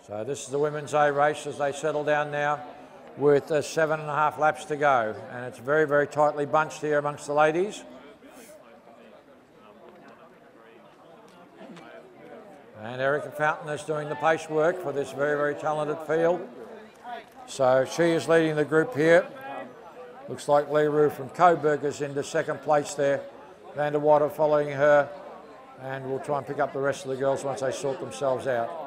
So this is the women's A race as they settle down now with 7.5 laps to go. And it's very, very tightly bunched here amongst the ladies. And Erica Fountain is doing the pace work for this very, very talented field. So she is leading the group here. Looks like Leroux from Coburg is into second place there. Vandewater following her. And we'll try and pick up the rest of the girls once they sort themselves out.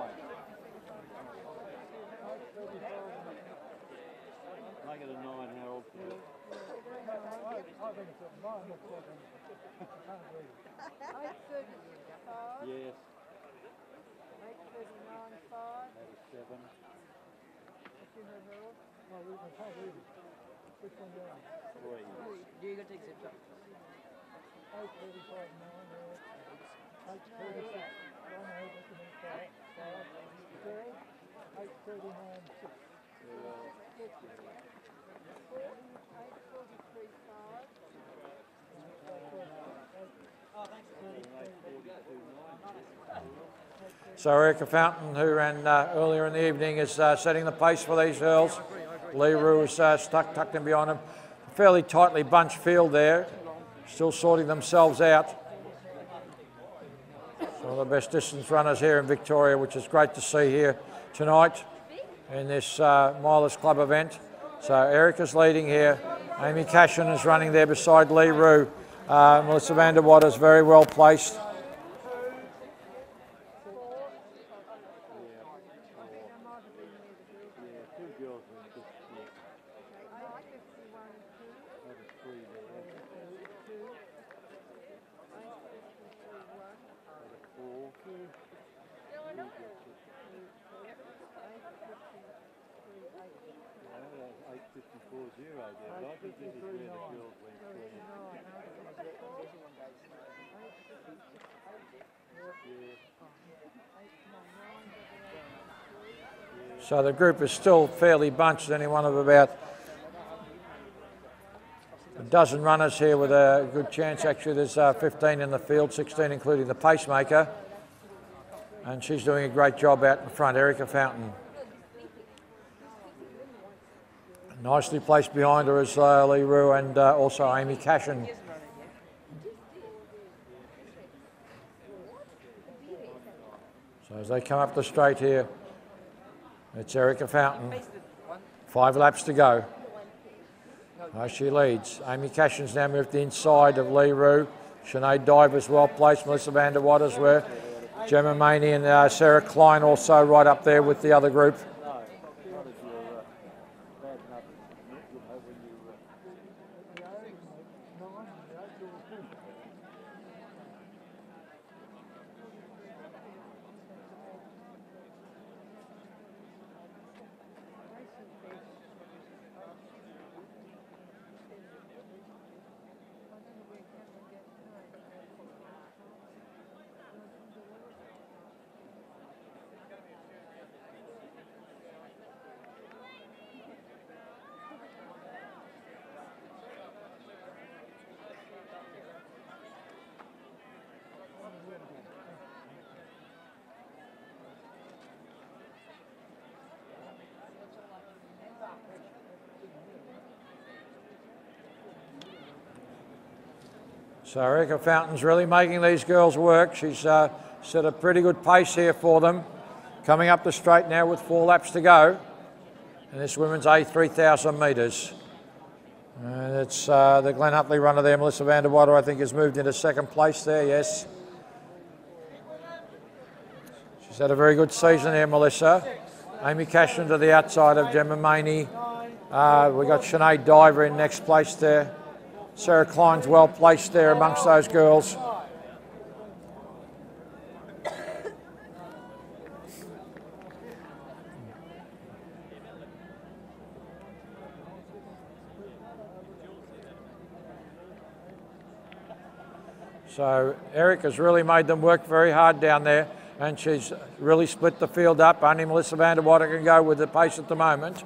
Yes. So Erica Fountain, who ran earlier in the evening, is setting the pace for these girls. Leroux is tucked in behind them. Fairly tightly bunched field there, still sorting themselves out. Some of the best distance runners here in Victoria, which is great to see here tonight in this Milers Club event. So Erica's leading here. Amy Cashin is running there beside Leroux. Melissa Vandewater is very well placed. So the group is still fairly bunched, only one of about a dozen runners here with a good chance. Actually, there's 15 in the field, 16 including the pacemaker. And she's doing a great job out in front, Erica Fountain. Nicely placed behind her is Leroux and also Amy Cashin. So as they come up the straight here, it's Erica Fountain. 5 laps to go. She leads. Amy Cashin's now moved inside of Leroux. Sinead Diver's well placed. Melissa Vandewater's where. Gemma, Maini and Sarah Klein also right up there with the other group. So Erica Fountain's really making these girls work. She's set a pretty good pace here for them. Coming up the straight now with 4 laps to go. And this women's A 3,000 metres. And it's the Glen Hutley runner there, Melissa Vandewater, I think has moved into second place there, yes. She's had a very good season here, Melissa. Amy Cashin to the outside of Gemma Maini. We've got Sinead Diver in next place there. Sarah Klein's well placed there amongst those girls. So Eric has really made them work very hard down there. and she's really split the field up. Only Melissa Vandewater can go with the pace at the moment.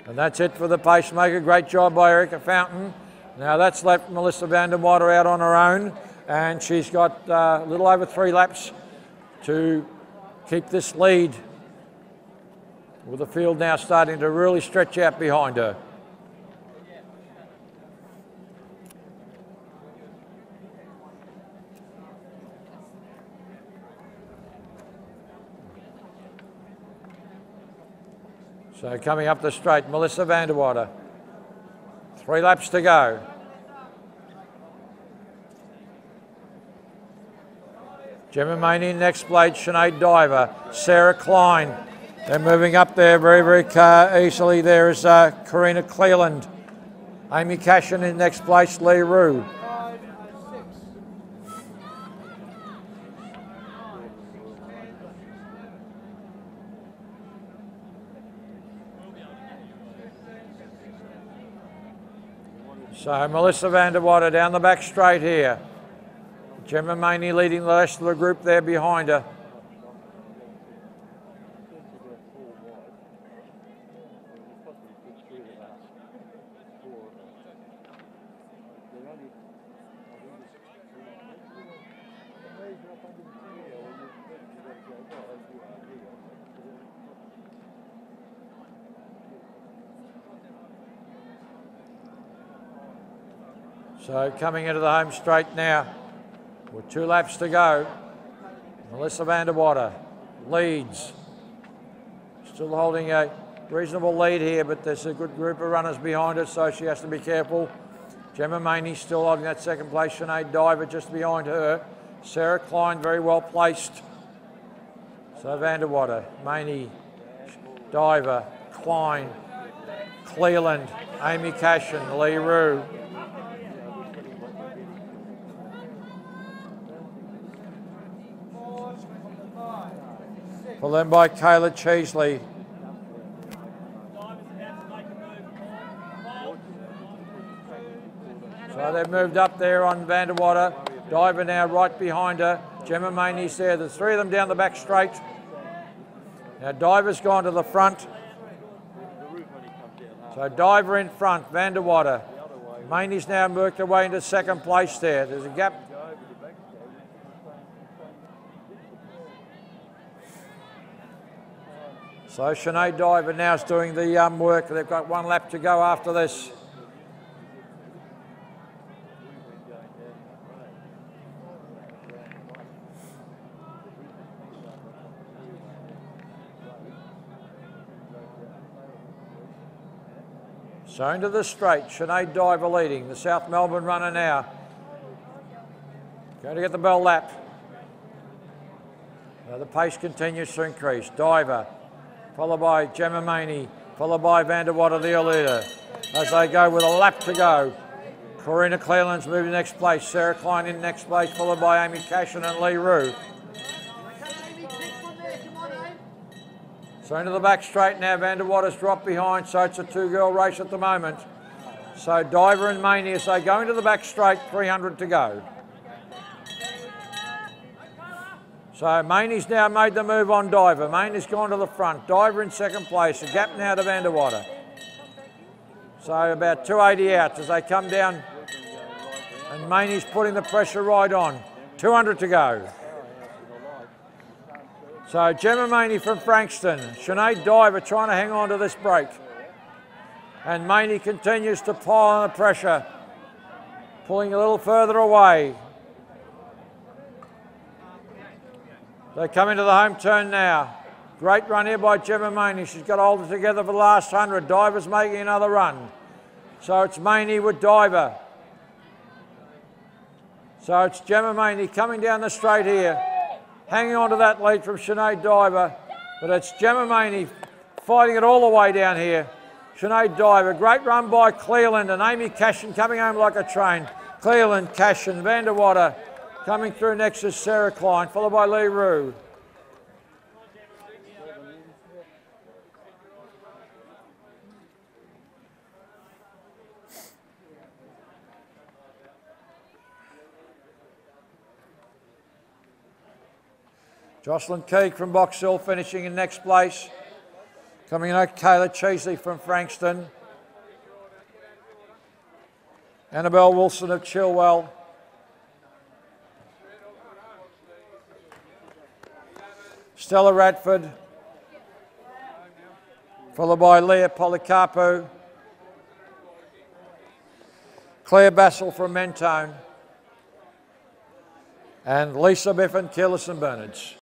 And that's it for the pacemaker. Great job by Erica Fountain. Now that's left Melissa Vandewater out on her own, and she's got a little over 3 laps to keep this lead, with the field now starting to really stretch out behind her. So coming up the straight, Melissa Vandewater. 3 laps to go. Gemma Maini in next place, Sinead Diver, Sarah Klein. They're moving up there very, very easily. There is Coreena Cleland. Amy Cashin in next place, Lee Rue. So Melissa Vandewater down the back straight here. Gemma Maini leading the rest of the group there behind her. So coming into the home straight now, with 2 laps to go. Melissa Vandewater leads. Still holding a reasonable lead here, but there's a good group of runners behind her, so she has to be careful. Gemma Maini still holding that second place. Sinead Diver just behind her. Sarah Klein very well placed. So Vandewater, Maini, Diver, Klein, Cleland, Amy Cashin, Lee Rue. Followed by Kayla Cheesley. So they've moved up there on Vandewater. Diver now right behind her. Gemma Maini's there. There's 3 of them down the back straight. Now Diver's gone to the front. So Diver in front, Vandewater. Maini's now worked her way into second place there. There's a gap. So Sinead Diver now is doing the work. They've got 1 lap to go after this. So into the straight, Sinead Diver leading, the South Melbourne runner now. Going to get the bell lap. Now the pace continues to increase. Diver, followed by Gemma Maini, followed by Vandewater, the leader. As they go with a lap to go. Coreena Cleland's moving next place. Sarah Klein in next place, followed by Amy Cashin and Lee Rue. So into the back straight now, Vandewater's dropped behind, so it's a 2-girl race at the moment. So Diver and Maini as they go into the back straight, 300 to go. So Maini's now made the move on Diver. Maini's gone to the front. Diver in second place. A gap now to Vandewater. So about 280 out as they come down. And Maini's putting the pressure right on. 200 to go. So Gemma Maini from Frankston. Sinead Diver trying to hang on to this break. And Maini continues to pile on the pressure. Pulling a little further away. They come into the home turn now. Great run here by Gemma Maini. She's got to hold it together for the last 100. Diver's making another run. So it's Maini with Diver. So it's Gemma Maini coming down the straight here. Hanging on to that lead from Sinead Diver. But it's Gemma Maini fighting it all the way down here. Sinead Diver. Great run by Cleland and Amy Cashin coming home like a train. Cleland, Cashin, Vandewater. Coming through next is Sarah Klein, followed by Lee Rue. Jocelyn Keeg from Box Hill finishing in next place. Coming in out, Kayla Cheesley from Frankston. Annabelle Wilson of Chilwell. Stella Radford, followed by Leah Policarpo. Claire Bassel from Mentone. And Lisa Biffin, Keelis and Bernards.